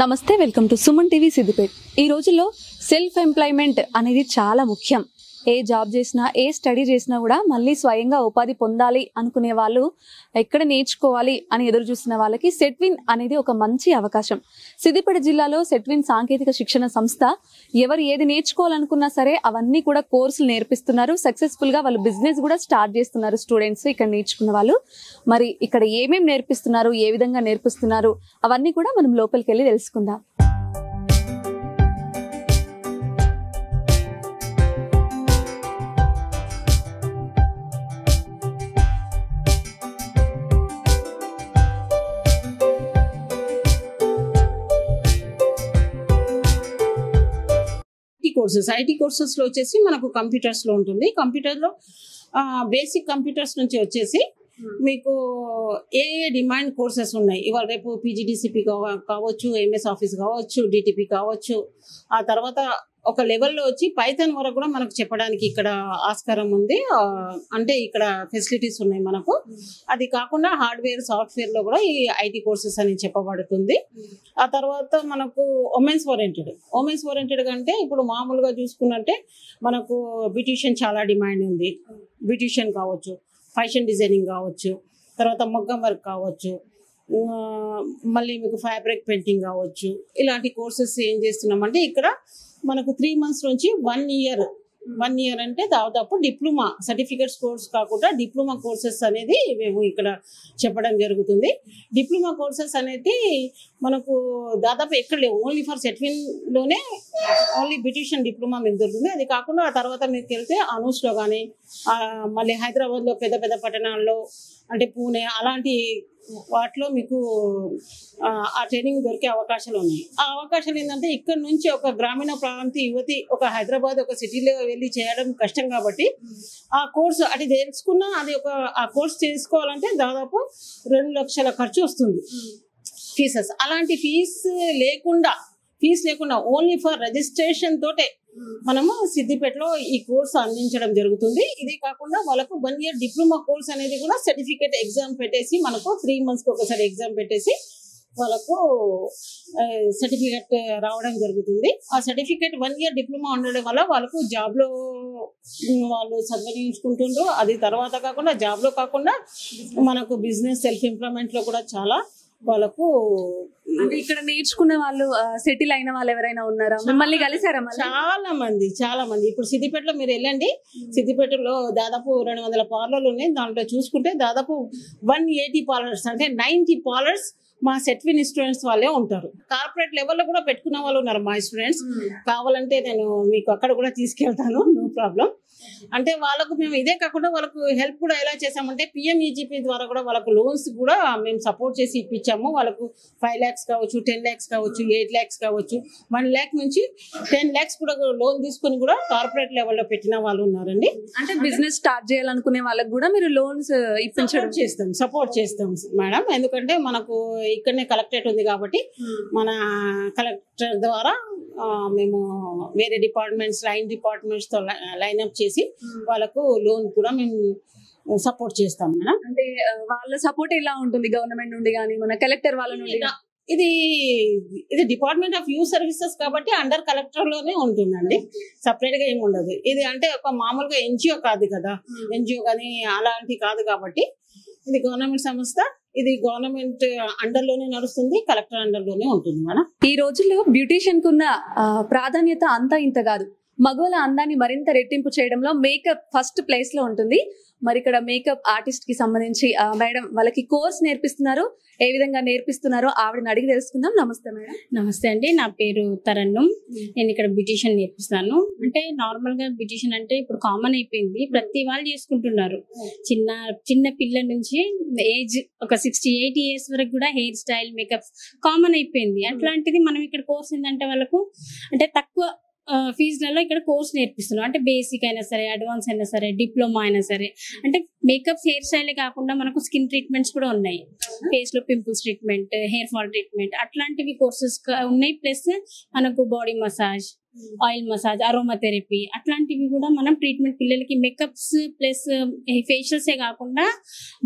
నమస్తే welcome to Suman TV Siddipet. ఈ రోజుల్లో సెల్ఫ్ ఎంప్లాయ్మెంట్ అనేది చాలా ముఖ్యం। ఏ జాబ్ చేసినా ఏ స్టడీ చేసినా కూడా మళ్ళీ స్వయంగా ఉపాధి పొందాలి అనుకునే వాళ్ళు ఎక్కడ నేర్చుకోవాలి అని ఎదురు చూస్తున్న వాళ్ళకి సెట్విన్ అనేది ఒక మంచి అవకాశం। సిద్దిపేట జిల్లాలో సెట్విన్ సాంకేతిక శిక్షణ సంస్థ ఎవరు ఏది నేర్చుకోవాలనుకున్నా సరే అవన్నీ కూడా కోర్సులు నేర్పిస్తున్నారు। సక్సెస్ఫుల్ గా వాళ్ళు బిజినెస్ కూడా స్టార్ట్ చేస్తున్నారు స్టూడెంట్స్ ఇక్కడ నేర్చుకున్న వాళ్ళు। మరి ఇక్కడ ఏమేమి నేర్పిస్తున్నారు, ఏ విధంగా నేర్పిస్తున్నారు అవన్నీ కూడా మనం లోపలికి వెళ్ళి తెలుసుకుందాం। ఐటీ కోర్సెస్ లో వచ్చేసి మనకు కంప్యూటర్స్ లో ఉంటుంది। కంప్యూటర్ లో బేసిక్ కంప్యూటర్స్ నుంచి వచ్చేసి మీకు ఏ డిమాండ్ కోర్సెస్ ఉన్నాయి ఇవాళ రేపు పీజీడీసీపీ కావచ్చు, ఎంఎస్ ఆఫీస్ కావచ్చు, డిటిపి కావచ్చు, ఆ తర్వాత ఒక లెవెల్లో వచ్చి పైథాన్ వరకు కూడా మనకు చెప్పడానికి ఇక్కడ ఆస్కారం ఉంది। అంటే ఇక్కడ ఫెసిలిటీస్ ఉన్నాయి మనకు। అది కాకుండా హార్డ్వేర్ సాఫ్ట్వేర్ లో కూడా ఈ ఐటీ కోర్సెస్ అని చెప్పబడుతుంది। ఆ తర్వాత మనకు ఉమెన్స్ ఓరియంటెడ్ అంటే ఇప్పుడు మామూలుగా చూసుకున్నట్టే మనకు బ్యూటిషియన్ చాలా డిమాండ్ ఉంది। బ్యూటిషియన్ కావచ్చు, ఫ్యాషన్ డిజైనింగ్ కావచ్చు, తర్వాత మగ్గం వర్క్ కావచ్చు, మళ్ళీ మీకు ఫ్యాబ్రిక్ పెయింటింగ్ కావచ్చు, ఇలాంటి కోర్సెస్ ఏం చేస్తున్నామంటే ఇక్కడ మనకు 3 months నుంచి 1 year అంటే దాదాపు డిప్లొమా సర్టిఫికేట్స్ కోర్స్ కాకుండా డిప్లొమా కోర్సెస్ అనేది మేము ఇక్కడ చెప్పడం జరుగుతుంది। డిప్లొమా కోర్సెస్ అనేది మనకు దాదాపు ఎక్కడ లేవు, ఓన్లీ ఫర్ సెట్విన్ లోనే ఓన్లీ బ్యూటిషియన్ డిప్లొమా మీకు దొరుకుతుంది। అది కాకుండా ఆ తర్వాత మీకు వెళ్తే అనూస్లో కానీ మళ్ళీ హైదరాబాద్లో పెద్ద పెద్ద పట్టణాల్లో అంటే పూణే అలాంటి వాటిలో మీకు ఆ ట్రైనింగ్ దొరికే అవకాశాలు ఉన్నాయి। ఆ అవకాశాలు ఏంటంటే ఇక్కడ నుంచి ఒక గ్రామీణ ప్రాంత యువతి ఒక హైదరాబాద్ ఒక సిటీలో వెళ్ళి చేయడం కష్టం కాబట్టి ఆ కోర్సు అది తెలుసుకున్నా అది ఆ కోర్సు చేసుకోవాలంటే దాదాపు 2 లక్షల ఖర్చు వస్తుంది ఫీజెస్। అలాంటి ఫీజు లేకుండా ఓన్లీ ఫర్ రిజిస్ట్రేషన్ తోటే మనము సిద్దిపేటలో ఈ కోర్సు అందించడం జరుగుతుంది। ఇది కాకుండా వాళ్ళకు 1 year డిప్లొమా కోర్స్ అనేది కూడా సర్టిఫికేట్ ఎగ్జామ్ పెట్టేసి మనకు 3 months ఒకసారి ఎగ్జామ్ పెట్టేసి వాళ్ళకు సర్టిఫికేట్ రావడం జరుగుతుంది। ఆ సర్టిఫికేట్ 1 year డిప్లొమా ఉండడం వల్ల వాళ్ళకు జాబ్లో వాళ్ళు సద్వినియోగించుకుంటుండ్రు। అది తర్వాత కాకుండా జాబ్లో కాకుండా మనకు బిజినెస్ సెల్ఫ్ ఎంప్లాయ్మెంట్లో కూడా చాలా వాళ్ళకు అంటే ఇక్కడ నేర్చుకున్న వాళ్ళు సెటిల్ అయిన వాళ్ళు ఎవరైనా ఉన్నారా, మిమ్మల్ని కలిసారా? చాలా మంది ఇప్పుడు సిద్దిపేటలో మీరు వెళ్ళండి, సిద్దిపేటలో దాదాపు 200 పార్లర్లు ఉన్నాయి। దాంట్లో చూసుకుంటే దాదాపు 180 పార్లర్స్ అంటే 90 పార్లర్స్ మా సెట్విన్ స్టూడెంట్స్ వాళ్ళే ఉంటారు। కార్పొరేట్ లెవెల్లో కూడా పెట్టుకున్న వాళ్ళు ఉన్నారు మా స్టూడెంట్స్। కావాలంటే నేను మీకు అక్కడ కూడా తీసుకెళ్తాను, నో ప్రాబ్లం। అంటే వాళ్ళకు మేము ఇదే కాకుండా వాళ్ళకు హెల్ప్ కూడా ఎలా చేసామంటే పిఎంఈజీపీ ద్వారా కూడా వాళ్ళకు లోన్స్ కూడా మేము సపోర్ట్ చేసి ఇప్పించాము। వాళ్ళకు 5 lakhs కావచ్చు, 10 lakhs కావచ్చు, 8 lakhs కావచ్చు, 1 lakh నుంచి 10 lakhs కూడా లోన్ తీసుకొని కూడా కార్పొరేట్ లెవెల్లో పెట్టిన వాళ్ళు ఉన్నారండి। అంటే బిజినెస్ స్టార్ట్ చేయాలనుకునే వాళ్ళకి కూడా మీరు లోన్స్ ఇప్పించడం సపోర్ట్ చేస్తాం మేడం। ఎందుకంటే మనకు ఇక్కడనే కలెక్టరేట్ ఉంది కాబట్టి మన కలెక్టర్ ద్వారా మేము వేరే లైన్ డిపార్ట్మెంట్స్ తో లైన్అప్ చేసి వాళ్ళకు లోన్ కూడా మేము సపోర్ట్ చేస్తాం మేడం। అంటే వాళ్ళ సపోర్ట్ ఎలా ఉంటుంది గవర్నమెంట్ నుండి కానీ మన కలెక్టర్ వాళ్ళ నుండి? ఇది డిపార్ట్మెంట్ ఆఫ్ యూత్ సర్వీసెస్ కాబట్టి అండర్ కలెక్టర్ లోనే ఉంటుందండి, సపరేట్ గా ఏమి ఉండదు। ఇది అంటే ఒక మామూలుగా ఎన్జిఓ కాదు కదా, ఎన్జిఓ కానీ అలాంటి కాదు కాబట్టి ఇది గవర్నమెంట్ సంస్థ, ఇది గవర్నమెంట్ అండర్ లోనే నడుస్తుంది, కలెక్టర్ అండర్ లోనే ఉంటుంది మేడం। ఈ రోజుల్లో బ్యూటిషియన్ కున్న ప్రాధాన్యత అంతా ఇంత కాదు, మగవాళ్ళ అందాన్ని మరింత రెట్టింపు చేయడంలో మేకప్ ఫస్ట్ ప్లేస్ లో ఉంటుంది। మరి ఇక్కడ మేకప్ ఆర్టిస్ట్ కి సంబంధించి మేడం వాళ్ళకి కోర్స్ నేర్పిస్తున్నారు, ఏ విధంగా నేర్పిస్తున్నారో ఆవిడని అడిగి తెలుసుకుందాం। నమస్తే మేడం। నమస్తే అండి, నా పేరు తరన్నుం, నేను ఇక్కడ బ్యూటిషియన్ నేర్పిస్తాను। అంటే నార్మల్ గా బ్యూటిషియన్ అంటే ఇప్పుడు కామన్ అయిపోయింది, ప్రతి వాళ్ళు చేసుకుంటున్నారు। చిన్న పిల్లల నుంచి ఏజ్ ఒక 68 years వరకు కూడా హెయిర్ స్టైల్ మేకప్ కామన్ అయిపోయింది। అట్లాంటిది మనం ఇక్కడ కోర్స్ ఏంటంటే వాళ్ళకు అంటే తక్కువ ఫీజులలో ఇక్కడ కోర్స్ నేర్పిస్తున్నాం। అంటే బేసిక్ అయినా సరే, అడ్వాన్స్ అయినా సరే, డిప్లొమా అయినా సరే, అంటే మేకప్ హెయిర్ స్టైల్ కాకుండా మనకు స్కిన్ ట్రీట్మెంట్స్ కూడా ఉన్నాయి. ఫేస్ లో pimples treatment, hair fall treatment అట్లాంటివి కోర్సెస్ ఉన్నాయి. ప్లస్ మనకు body massage, oil massage, aroma therapy అట్లాంటివి కూడా మనం ట్రీట్మెంట్ పిల్లలకి మేకప్స్ ప్లస్ ఫేషియల్సే కాకుండా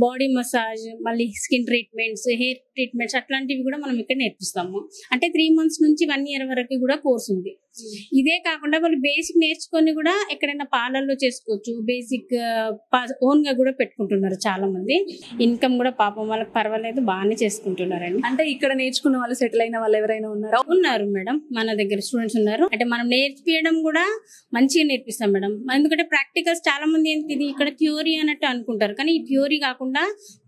బాడీ మసాజ్, మళ్ళీ స్కిన్ ట్రీట్మెంట్స్, హెయిర్ ట్రీట్మెంట్స్ అట్లాంటివి కూడా మనం ఇక్కడ నేర్పిస్తాము. అంటే 3 months నుంచి 1 year వరకు కూడా కోర్స్ ఉంది. ఇదే కాకుండా వాళ్ళు బేసిక్ నేర్చుకొని కూడా ఎక్కడైనా పార్లర్లో చేసుకోవచ్చు. బేసిక్ ఓన్ గా కూడా పెట్టుకుంటున్నారు చాలా మంది. ఇన్కమ్ కూడా పాపం వాళ్ళకి పర్వాలేదు, బాగానే చేసుకుంటున్నారండి. అంటే ఇక్కడ నేర్చుకున్న వాళ్ళు సెటిల్ అయిన వాళ్ళు ఎవరైనా ఉన్నారా? ఉన్నారు మేడం, మన దగ్గర స్టూడెంట్స్ ఉన్నారు. అంటే మనం నేర్పించడం కూడా మంచిగా నేర్పిస్తాం మేడం. ఎందుకంటే ప్రాక్టికల్స్ చాలా మంది ఏంటిది ఇక్కడ థియోరీ అన్నట్టు అనుకుంటారు, కానీ ఈ థియోరీ కాకుండా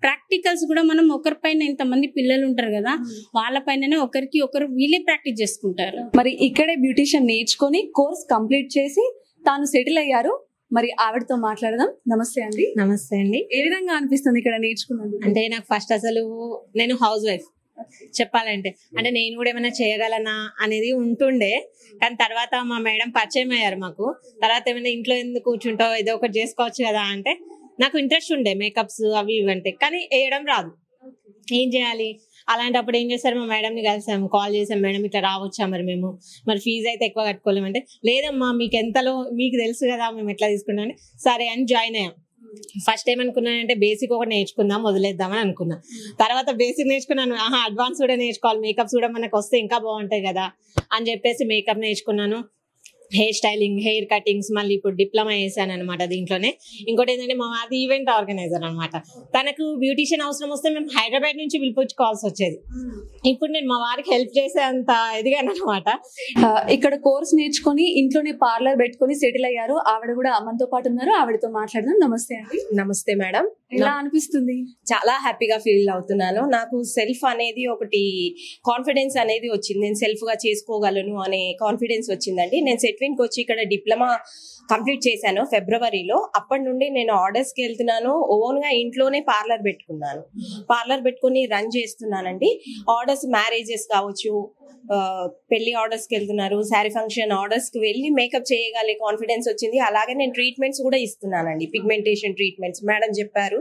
ప్రాక్టికల్స్ కూడా మనం ఒకరిపైన ఇంతమంది పిల్లలు ఉంటారు కదా, వాళ్ళ పైననే ఒకరికి ఒకరు వీళ్ళే ప్రాక్టీస్ చేసుకుంటారు. మరి ఇక్కడే బ్యూటిషియన్ నేర్చుకొని కోర్స్ కంప్లీట్ చేసి తాను సెటిల్ అయ్యారు. మరి ఆవిడతో మాట్లాడదాం. నమస్తే అండి. నమస్తే అండి. ఏ విధంగా అనిపిస్తుంది ఇక్కడ నేర్చుకున్నది? అంటే నాకు ఫస్ట్ అసలు నేను హౌస్ వైఫ్ చెప్పాలంటే, అంటే నేను కూడా ఏమైనా చేయగలనా అనేది ఉంటుండే. కానీ తర్వాత మా మేడం పరిచయం అయ్యారు మాకు. తర్వాత ఏమైనా ఇంట్లో ఎందుకు కూర్చుంటావు, ఏదో ఒకటి చేసుకోవచ్చు కదా అంటే నాకు ఇంట్రెస్ట్ ఉండే మేకప్స్ అవి ఇవి అంటే, కానీ వేయడం రాదు. ఏం చేయాలి? అలాంటప్పుడు ఏం చేస్తారు, మా మేడంని కలిసాము, కాల్ చేసాం, మేడం ఇట్లా రావచ్చా మరి ఫీజు అయితే ఎక్కువ కట్టుకోలేమంటే, లేదమ్మా మీకు ఎంతలో మీకు తెలుసు కదా మేము ఎట్లా తీసుకున్నాం, సరే అని జాయిన్ అయ్యాం. ఫస్ట్ ఏమనుకున్నానంటే బేసిక్ ఒకటి నేర్చుకుందాం, వదిలేద్దామని అనుకున్నా. తర్వాత బేసిక్ నేర్చుకున్నాను, అడ్వాన్స్ కూడా నేర్చుకోవాలి, మేకప్స్ కూడా మనకు వస్తే ఇంకా బాగుంటాయి కదా అని చెప్పేసి మేకప్ నేర్చుకున్నాను. హెయిర్ స్టైలింగ్, హెయిర్ కటింగ్స్, మళ్ళీ ఇప్పుడు డిప్లొమా చేశాను అనమాట దీంట్లోనే. ఇంకోటి ఏంటంటే మా వారి ఈవెంట్ ఆర్గనైజర్ అనమాట. తనకు బ్యూటిషియన్ అవసరం వస్తే మేము హైదరాబాద్ నుంచి పిలిపించుకోవాల్సి వచ్చేది. ఇప్పుడు నేను మా వారికి హెల్ప్ చేసే అంత ఎదిగాను అనమాట. ఇక్కడ కోర్స్ నేర్చుకొని ఇంట్లోనే పార్లర్ పెట్టుకొని సెటిల్ అయ్యారు. ఆవిడ కూడా మనతో పాటు ఉన్నారు, ఆవిడతో మాట్లాడదాం. నమస్తే అండి. నమస్తే మేడం. ఎలా అనిపిస్తుంది? చాలా హ్యాపీగా ఫీల్ అవుతున్నాను. నాకు సెల్ఫ్ అనేది ఒకటి కాన్ఫిడెన్స్ అనేది వచ్చింది. నేను సెల్ఫ్ గా చేసుకోగలను అనే కాన్ఫిడెన్స్ వచ్చిందండి. నేను సెట్విన్కి వచ్చి ఇక్కడ డిప్లొమా కంప్లీట్ చేశాను ఫిబ్రవరిలో. అప్పటి నుండి నేను ఆర్డర్స్కి వెళ్తున్నాను. ఓన్ గా ఇంట్లోనే పార్లర్ పెట్టుకున్నాను. పార్లర్ పెట్టుకుని రన్ చేస్తున్నానండి. ఆర్డర్స్ మ్యారేజెస్ కావచ్చు, పెళ్లి ఆర్డర్స్ కి వెళ్తున్నారు, శారీ ఫంక్షన్ ఆర్డర్స్ కి వెళ్ళి మేకప్ చేయగలిగే కాన్ఫిడెన్స్ వచ్చింది. అలాగే నేను ట్రీట్మెంట్స్ కూడా ఇస్తున్నానండి. పిగ్మెంటేషన్ ట్రీట్మెంట్స్ మేడం చెప్పారు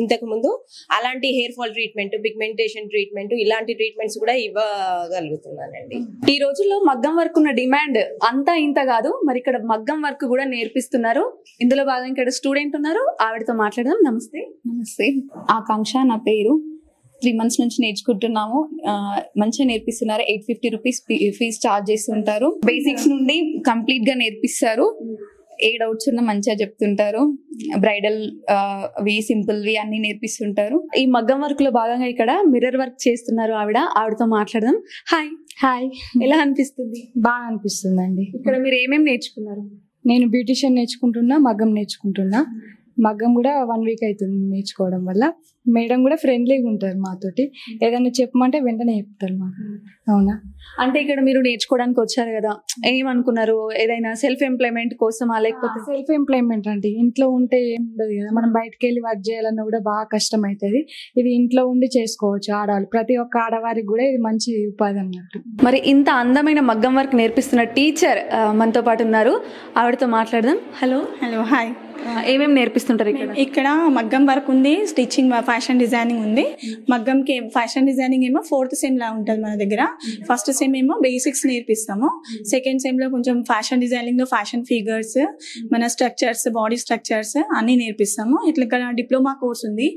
ఇంతకు ముందు, అలాంటి hair fall treatment, pigmentation treatment, ఇలాంటి ట్రీట్మెంట్స్ కూడా ఇవ్వగలుగుతున్నానండి. ఈ రోజుల్లో మగ్గం వర్క్ ఉన్న డిమాండ్ అంతా ఇంత కాదు. మరి ఇక్కడ మగ్గం వర్క్ కూడా నేర్పిస్తున్నారు. ఇందులో భాగంగా ఇక్కడ స్టూడెంట్ ఉన్నారు, ఆవిడతో మాట్లాడదాం. నమస్తే. నమస్తే, ఆకాంక్ష నా పేరు. 3 months నుంచి నేర్చుకుంటున్నాము. మంచిగా నేర్పిస్తున్నారు. 850 రూపీస్ ఫీజ్ ఛార్జ్ చేస్తుంటారు. బేసిక్స్ నుండి కంప్లీట్ గా నేర్పిస్తారు. ఏ డౌట్స్ ఉన్నా మంచిగా చెప్తుంటారు. బ్రైడల్ వి, సింపుల్ వి అన్ని నేర్పిస్తుంటారు. ఈ మగ్గం వర్క్ లో భాగంగా ఇక్కడ మిర్రర్ వర్క్ చేస్తున్నారు ఆవిడతో మాట్లాడదాం. హాయ్. హాయ్, ఎలా అనిపిస్తుంది? బాగా అనిపిస్తుందండి. ఇక్కడ మీరు ఏమేమి నేర్చుకున్నారు? నేను బ్యూటిషియన్ నేర్చుకుంటున్నా, మగ్గం నేర్చుకుంటున్నా. మగ్గం కూడా 1 week అవుతుంది నేర్చుకోవడం వల్ల. మేడం కూడా ఫ్రెండ్లీగా ఉంటారు మాతోటి. ఏదైనా చెప్పమంటే వెంటనే చెప్తారు మాకు. అవునా? అంటే ఇక్కడ మీరు నేర్చుకోవడానికి వచ్చారు కదా, ఏమనుకున్నారు? ఏదైనా సెల్ఫ్ ఎంప్లాయ్మెంట్ కోసమా, లేకపోతే? సెల్ఫ్ ఎంప్లాయ్మెంట్ అంటే ఇంట్లో ఉంటే ఏం ఉండదు కదా, మనం బయటకు వెళ్ళి వర్క్ చేయాలన్నా కూడా బాగా కష్టం అవుతుంది. ఇది ఇంట్లో ఉండి చేసుకోవచ్చు ఆడవాళ్ళు. ప్రతి ఒక్క ఆడవారికి కూడా ఇది మంచి ఉపాధి అన్నట్టు. మరి ఇంత అందమైన మగ్గం వర్క్ నేర్పిస్తున్న టీచర్ మనతో పాటు ఉన్నారు, ఆవిడతో మాట్లాడదాం. హలో. Hello, hi. ఏమేమి నేర్పిస్తుంటారు ఇక్కడ? ఇక్కడ మగ్గం వర్క్ ఉంది, స్టిచ్చింగ్, ఫ్యాషన్ డిజైనింగ్ ఉంది. మగ్గంకి ఫ్యాషన్ డిజైనింగ్ ఏమో 4th సెమ్ లా ఉంటుంది మన దగ్గర. ఫస్ట్ సెమ్ ఏమో బేసిక్స్ నేర్పిస్తాము. సెకండ్ సెమ్ లో కొంచెం ఫ్యాషన్ డిజైనింగ్ లో ఫ్యాషన్ ఫిగర్స్, మన స్ట్రక్చర్స్, బాడీ స్ట్రక్చర్స్ అన్ని నేర్పిస్తాము. ఇట్లా ఇక్కడ డిప్లొమా కోర్స్ ఉంది.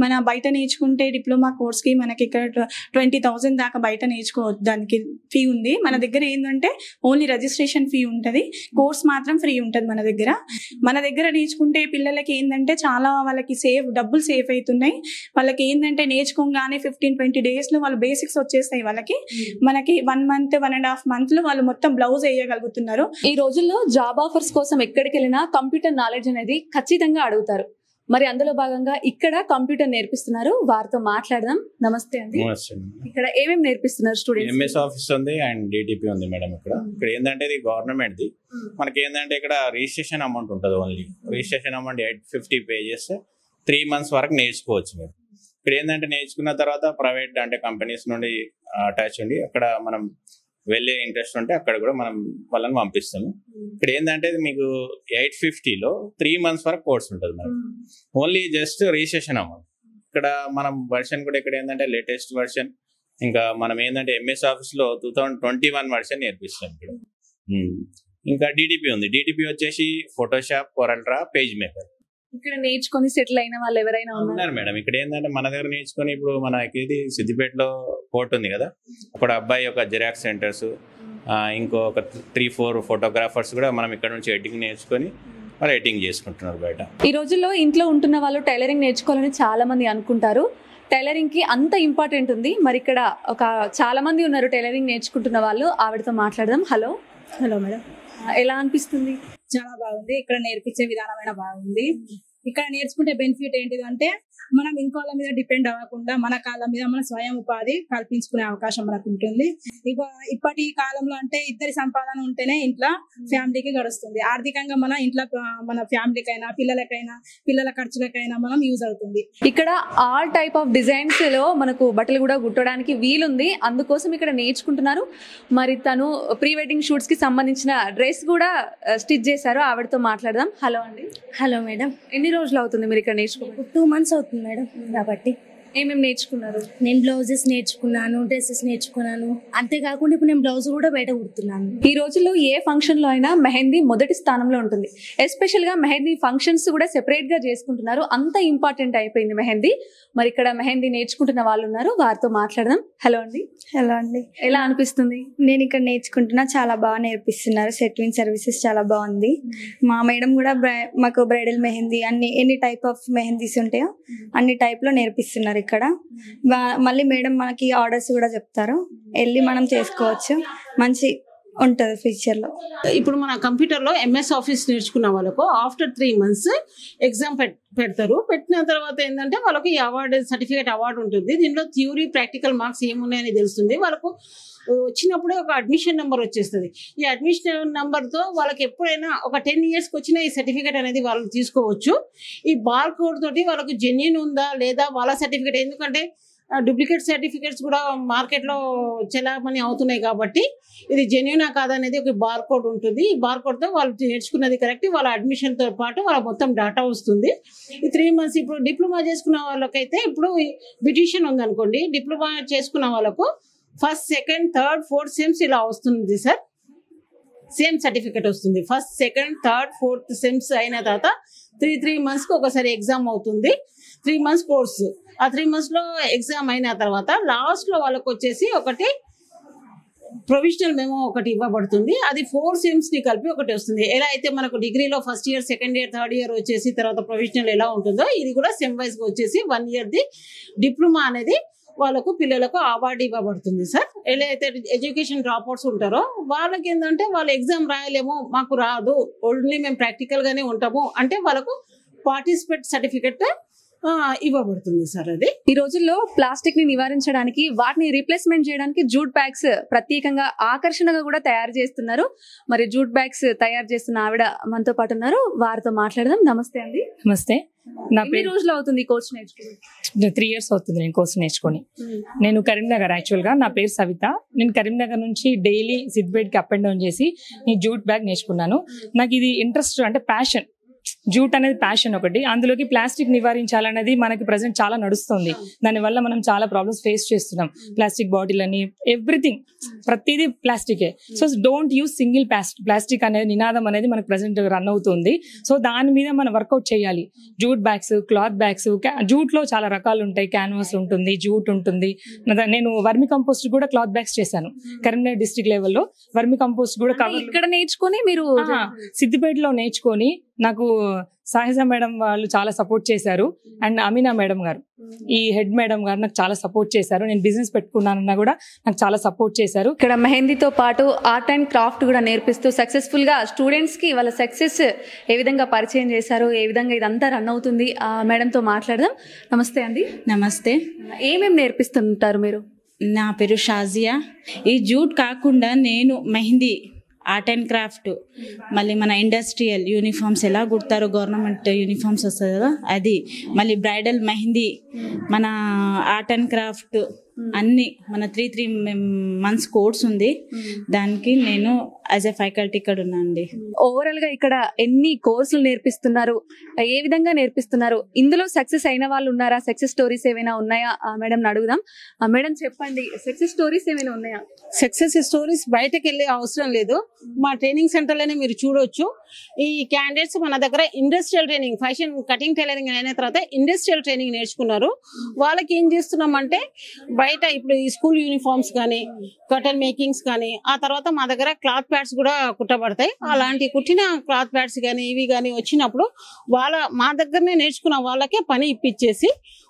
మన బయట నేర్చుకుంటే డిప్లొమా కోర్స్ కి మనకి ఇక్కడ 20,000 దాకా బయట నేర్చుకోవచ్చు. దానికి ఫీ ఉంది. మన దగ్గర ఏంటంటే ఓన్లీ రిజిస్ట్రేషన్ ఫీ ఉంటుంది, కోర్స్ మాత్రం ఫ్రీ ఉంటుంది మన దగ్గర. మన దగ్గర నేర్చుకుంటే పిల్లలకి ఏంటంటే చాలా వాళ్ళకి డబ్బులు సేఫ్ అవుతున్నాయి. వాళ్ళకి ఏంటంటే నేర్చుకోగానే 15-20 days లో వాళ్ళు బేసిక్స్ వచ్చేస్తాయి వాళ్ళకి. మనకి 1 month, 1.5 months లో వాళ్ళు మొత్తం బ్లౌజ్ వేయగలుగుతున్నారు. ఈ రోజుల్లో జాబ్ ఆఫర్స్ కోసం ఎక్కడికి వెళ్ళినా కంప్యూటర్ నాలెడ్జ్ అనేది ఖచ్చితంగా అడుగుతారు. మరి అందులో భాగంగా ఇక్కడ కంప్యూటర్ నేర్పిస్తున్నారు, వారితో మాట్లాడదాం. నమస్తే అండి. ఇక్కడ ఏమేమి నేర్పిస్తున్నారు స్టూడెంట్స్? ఎంఎస్ ఆఫీస్ ఉంది అండ్ డిటిపి ఉంది మేడం. ఇక్కడ ఏంటంటే ఇది గవర్నమెంట్ ది. మనకి ఏంటంటే ఇక్కడ రిజిస్ట్రేషన్ అమౌంట్ ఉంటుంది. ఓన్లీ రిజిస్ట్రేషన్ అమౌంట్ 850 పే చేస్తే 3 months వరకు నేర్చుకోవచ్చు మీరు. ఇక్కడ ఏంటంటే నేర్చుకున్న తర్వాత ప్రైవేట్ అంటే కంపెనీస్ నుండి అటాచ్ ఉండి అక్కడ మనం వెళ్ళే ఇంట్రెస్ట్ ఉంటే అక్కడ కూడా మనం వాళ్ళని పంపిస్తాము. ఇక్కడ ఏంటంటే మీకు 850లో 3 months వరకు కోర్స్ ఉంటుంది madam. Only just registration amount. ఇక్కడ మనం వర్షన్ కూడా ఇక్కడ ఏంటంటే లేటెస్ట్ వర్షన్, ఇంకా మనం ఏంటంటే MS Officeలో 2021 వర్షన్ నేర్పిస్తాం ఇక్కడ. ఇంకా డిటిపి ఉంది. డిటిపి వచ్చేసి ఫోటోషాప్, కొరల్డ్రా, పేజ్ మేకర్. ఇక్కడ నేర్చుకొని సెటిల్ అయిన వాళ్ళు ఎవరైనా ఉన్నారు మేడం. ఇక్కడ ఏంటంటే మన దగ్గర నేర్చుకొని ఇప్పుడు మనకి సిద్దిపేటలో కోర్ట్ ఉంది కదా, అక్కడ అబ్బాయి ఒక జిరాక్స్ సెంటర్స్, ఇంకో ఒక 3-4 ఫోటోగ్రాఫర్స్ కూడా మనం ఇక్కడ నుంచి ఎడిటింగ్ నేర్చుకొని వాళ్ళు ఎడిటింగ్ చేసుకుంటున్నారు బయట. ఈ రోజుల్లో ఇంట్లో ఉంటున్న వాళ్ళు టైలరింగ్ నేర్చుకోవాలని చాలా మంది అనుకుంటారు. టైలరింగ్ కి అంత ఇంపార్టెంట్ ఉంది. మరి ఇక్కడ ఒక చాలా మంది ఉన్నారు టైలరింగ్ నేర్చుకుంటున్న వాళ్ళు. ఆవిడతో మాట్లాడదాం. హలో మేడం, ఎలా అనిపిస్తుంది? చాలా బాగుంది. ఇక్కడ నేర్పించే విధానమైన బాగుంది. ఇక్కడ నేర్చుకుంటే బెనిఫిట్ ఏంటిదంటే మనం ఇంకోళ్ళ మీద డిపెండ్ అవ్వకుండా మన కాళ్ళ మీద మన స్వయం ఉపాధి కల్పించుకునే అవకాశం మనకు ఉంటుంది. ఇప్పటి కాలంలో అంటే ఇద్దరి సంపాదన ఉంటేనే ఇంట్లో ఫ్యామిలీకి గడుస్తుంది. ఆర్థికంగా మన ఇంట్లో మన ఫ్యామిలీకైనా పిల్లల ఖర్చులకైనా మనం యూజ్ అవుతుంది. ఇక్కడ ఆల్ టైప్ ఆఫ్ డిజైన్స్ లో మనకు బట్టలు కూడా కుట్టడానికి వీలుంది. అందుకోసం ఇక్కడ నేర్చుకుంటున్నారు. మరి తను ప్రీ వెడ్డింగ్ షూట్స్ కి సంబంధించిన డ్రెస్ కూడా స్టిచ్ చేశారు. ఆవిడతో మాట్లాడదాం. హలో అండి. Hello madam. ఎన్ని రోజులు అవుతుంది మీరు ఇక్కడ నేర్చుకో? 2 months అవుతుంది మేడం. కాబట్టి ఏమేమి నేర్చుకున్నారు? నేను బ్లౌజెస్ నేర్చుకున్నాను, డ్రెస్సెస్ నేర్చుకున్నాను. అంతేకాకుండా ఇప్పుడు నేను బ్లౌజ్ కూడా బయట కుడుతున్నాను. ఈ రోజుల్లో ఏ ఫంక్షన్ లో అయినా మెహందీ మొదటి స్థానంలో ఉంటుంది. ఎస్పెషల్ గా మెహందీ ఫంక్షన్స్ కూడా సెపరేట్ గా చేసుకుంటున్నారు. అంత ఇంపార్టెంట్ అయిపోయింది మెహందీ. మరి ఇక్కడ మెహందీ నేర్చుకుంటున్న వాళ్ళు ఉన్నారు, వారితో మాట్లాడదాం. హలో అండి. హలో అండి. ఎలా అనిపిస్తుంది? నేను ఇక్కడ నేర్చుకుంటున్నా, చాలా బాగా నేర్పిస్తున్నారు. సెట్విన్ సర్వీసెస్ చాలా బాగుంది. మా మేడం కూడా మాకు బ్రైడల్ మెహందీ ఎన్ని టైప్ ఆఫ్ మెహందీస్ ఉంటాయో అన్ని టైప్ లో నేర్పిస్తున్నారు ఇక్కడ. మళ్ళీ మేడం మనకి ఆర్డర్స్ కూడా చెప్తారు, వెళ్ళి మనం చేసుకోవచ్చు. మంచి ఉంటుంది ఫ్యూచర్ లో. ఇప్పుడు మన కంప్యూటర్ లో MS Office నేర్చుకున్న వాళ్ళకు ఆఫ్టర్ 3 months ఎగ్జామ్ పెడతారు. పెట్టిన తర్వాత ఏంటంటే వాళ్ళకి సర్టిఫికేట్ అవార్డు ఉంటుంది. దీనిలో థియరీ, ప్రాక్టికల్ మార్క్స్ ఏమున్నాయని తెలుస్తుంది. వాళ్ళకు వచ్చినప్పుడే ఒక అడ్మిషన్ నెంబర్ వచ్చేస్తుంది. ఈ అడ్మిషన్ నెంబర్తో వాళ్ళకి ఎప్పుడైనా ఒక 10 yearsకి వచ్చిన ఈ సర్టిఫికేట్ అనేది వాళ్ళు తీసుకోవచ్చు. ఈ బార్ కోడ్ తోటి వాళ్ళకు జెన్యూన్ ఉందా లేదా వాళ్ళ సర్టిఫికేట్, ఎందుకంటే డూప్లికేట్ సర్టిఫికేట్స్ కూడా మార్కెట్లో చలామణి అవుతున్నాయి కాబట్టి ఇది జెన్యూనా కాదనేది ఒక బార్ కోడ్ ఉంటుంది. ఈ బార్ కోడ్తో వాళ్ళు నేర్చుకున్నది కరెక్ట్, వాళ్ళ అడ్మిషన్తో పాటు వాళ్ళ మొత్తం డేటా వస్తుంది. ఈ 3 months ఇప్పుడు డిప్లొమా చేసుకున్న వాళ్ళకైతే ఇప్పుడు బ్యూటిషియన్ ఉందనుకోండి, డిప్లొమా చేసుకున్న వాళ్ళకు 1st, 2nd, 3rd, 4th sems ఇలా వస్తుంది సార్. సేమ్ సర్టిఫికేట్ వస్తుంది. 1st, 2nd, 3rd, 4th sems అయిన తర్వాత 3 monthsకి ఒకసారి ఎగ్జామ్ అవుతుంది. 3 months కోర్సు. ఆ 3 monthsలో ఎగ్జామ్ అయిన తర్వాత లాస్ట్లో వాళ్ళకు వచ్చేసి ఒకటి ప్రొవిజనల్ మెమో ఒకటి ఇవ్వబడుతుంది. అది 4 సెమ్స్ని కలిపి ఒకటి వస్తుంది. ఎలా అయితే మనకు డిగ్రీలో 1st year, 2nd year, 3rd year వచ్చేసి తర్వాత ప్రొవిజనల్ ఎలా ఉంటుందో ఇది కూడా సెమ్ వైజ్గా వచ్చేసి 1 yearది డిప్లొమా అనేది వాళ్ళకు పిల్లలకు అవార్డు ఇవ్వబడుతుంది సార్. ఎలా అయితే ఎడ్యుకేషన్ డ్రాప్అవుట్స్ ఉంటారో వాళ్ళకి ఏంటంటే వాళ్ళు ఎగ్జామ్ రాయలేము, మాకు రాదు, ఓన్లీ మేము ప్రాక్టికల్గానే ఉంటాము అంటే వాళ్ళకు పార్టిసిపేట్ సర్టిఫికెట్ ఇవ్వబడుతుంది సార్. అది ఈ రోజుల్లో ప్లాస్టిక్ ని నివారించడానికి, వాటిని రీప్లేస్మెంట్ చేయడానికి జూట్ బ్యాగ్స్ ప్రత్యేకంగా ఆకర్షణగా కూడా తయారు చేస్తున్నారు. మరి జూట్ బ్యాగ్స్ తయారు చేస్తున్న ఆవిడ మనతో పాటు ఉన్నారు, వారితో మాట్లాడదాం. నమస్తే అండి. నమస్తే. నా ఎన్ని రోజులు అవుతుంది ఈ కోర్స్ నేర్చుకుని? 3 years అవుతుంది నేను కోర్స్ నేర్చుకొని. నేను కరీంనగర్, యాక్చువల్గా నా పేరు సవిత. నేను కరీంనగర్ నుంచి డైలీ సిద్దిపేటకి అప్ అండ్ డౌన్ చేసి నేను జూట్ బ్యాగ్ నేర్చుకున్నాను. నాకు ఇది ఇంట్రెస్ట్ అంటే ప్యాషన్. జూట్ అనేది ప్యాషన్ ఒకటి, అందులోకి ప్లాస్టిక్ నివారించాలనేది మనకి ప్రజెంట్ చాలా నడుస్తుంది. దానివల్ల మనం చాలా ప్రాబ్లమ్స్ ఫేస్ చేస్తున్నాం. ప్లాస్టిక్ బాటిల్ అని ఎవ్రీథింగ్, ప్రతిదీ ప్లాస్టికే. So don't use single plastic అనేది నినాదం అనేది మనకు ప్రజెంట్ రన్ అవుతుంది. సో దాని మీద మనం వర్కౌట్ చేయాలి. Jute bags, cloth bags, jute లో చాలా రకాలు ఉంటాయి. క్యాన్వాస్ ఉంటుంది, జూట్ ఉంటుంది. నేను వర్మి కంపోస్ట్ కూడా క్లాత్ బ్యాగ్స్ చేశాను కరీంనగర్ డిస్ట్రిక్ట్ లెవెల్లో. వర్మి కంపోస్ట్ కూడా ఇక్కడ నేర్చుకొని మీరు సిద్దిపేటలో నేర్చుకొని నాకు సాహిజా మేడం వాళ్ళు చాలా సపోర్ట్ చేశారు. అండ్ అమీనా మేడం గారు, ఈ హెడ్ మేడం గారు నాకు చాలా సపోర్ట్ చేశారు. నేను బిజినెస్ పెట్టుకున్నానన్నా కూడా నాకు చాలా సపోర్ట్ చేశారు. ఇక్కడ మెహందీతో పాటు ఆర్ట్ అండ్ క్రాఫ్ట్ కూడా నేర్పిస్తూ సక్సెస్ఫుల్ గా స్టూడెంట్స్ కి వాళ్ళ సక్సెస్ ఏ విధంగా పరిచయం చేశారు, ఏ విధంగా ఇదంతా రన్ అవుతుంది, ఆ మేడంతో మాట్లాడదాం. నమస్తే అండి. నమస్తే. ఏమేమి నేర్పిస్తుంటారు మీరు? నా పేరు షాజియా. ఈ జూట్ కాకుండా నేను మెహందీ, ఆర్ట్ అండ్ క్రాఫ్ట్, మళ్ళీ మన ఇండస్ట్రియల్ యూనిఫామ్స్ ఎలా కుడతారో గవర్నమెంట్ యూనిఫామ్స్ వస్తుంది కదా అది, మళ్ళీ బ్రైడల్ మెహందీ, మన ఆర్ట్ అండ్ క్రాఫ్ట్ అన్ని మన 3 months కోర్స్ ఉంది. దానికి నేను యాజ్ ఎ ఫ్యాకల్టీ ఇక్కడ ఉన్నా అండి. ఓవరాల్ గా ఇక్కడ ఎన్ని కోర్సులు నేర్పిస్తున్నారు, ఏ విధంగా నేర్పిస్తున్నారు, ఇందులో సక్సెస్ అయిన వాళ్ళు ఉన్నారా, సక్సెస్ స్టోరీస్ ఏమైనా ఉన్నాయా మేడం అడుగుదాం. మేడం చెప్పండి, సక్సెస్ స్టోరీస్ ఏమైనా ఉన్నాయా? సక్సెస్ స్టోరీస్ బయటకు వెళ్ళే అవసరం లేదు, మా ట్రైనింగ్ సెంటర్లోనే మీరు చూడొచ్చు. ఈ క్యాండిడేట్స్ మన దగ్గర industrial training, fashion cutting tailoring అయిన తర్వాత ఇండస్ట్రియల్ ట్రైనింగ్ నేర్చుకున్నారు. వాళ్ళకి ఏం చేస్తున్నామంటే బయట ఇప్పుడు ఈ స్కూల్ యూనిఫామ్స్ కానీ, కటన్ మేకింగ్స్ కానీ, ఆ తర్వాత మా దగ్గర క్లాత్ ప్యాడ్స్ కూడా కుట్టబడతాయి. అలాంటి కుట్టిన క్లాత్ ప్యాడ్స్ కానీ ఇవి కానీ వచ్చినప్పుడు మా దగ్గరనే నేర్చుకున్న వాళ్ళకే పని ఇప్పించేసి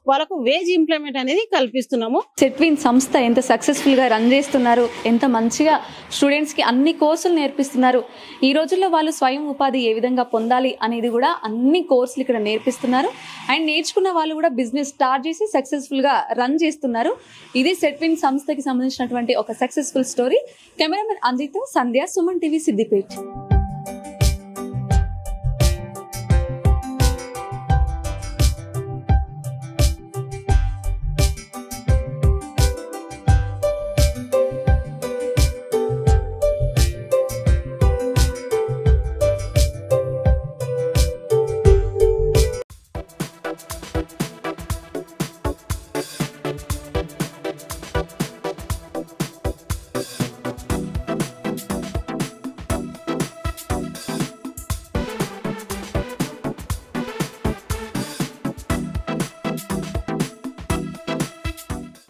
వాళ్ళకు వేజ్ ఇంప్లిమెంట్ అనేది కల్పిస్తున్నాము. సెట్విన్ సంస్థ ఎంత సక్సెస్ఫుల్ గా రన్ చేస్తున్నారు, ఎంత మంచిగా స్టూడెంట్స్ కి అన్ని కోర్సులు నేర్పిస్తున్నారు. ఈ రోజుల్లో వాళ్ళు స్వయం ఉపాధి ఏ విధంగా పొందాలి అనేది కూడా అన్ని కోర్సులు ఇక్కడ నేర్పిస్తున్నారు. అండ్ నేర్చుకున్న వాళ్ళు కూడా బిజినెస్ స్టార్ట్ చేసి సక్సెస్ఫుల్ గా రన్ చేస్తున్నారు. ఇది సెట్విన్ సంస్థకి సంబంధించినటువంటి ఒక సక్సెస్ఫుల్ స్టోరీ. కెమెరామెన్ అంజిత్, సంధ్య, సుమన్ టీవీ, సిద్దిపేట.